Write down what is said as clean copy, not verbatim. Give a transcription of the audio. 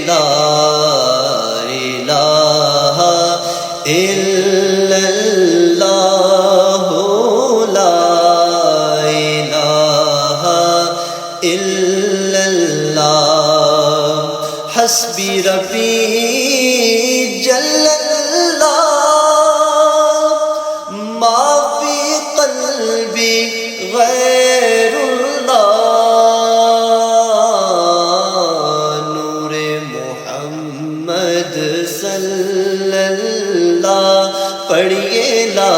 لا الہ الا اللہ لا الہ الا اللہ حسبی ربی جل اللہ ما فی قلبی غیر اللہ نور محمد صلی اللہ پڑھیے لا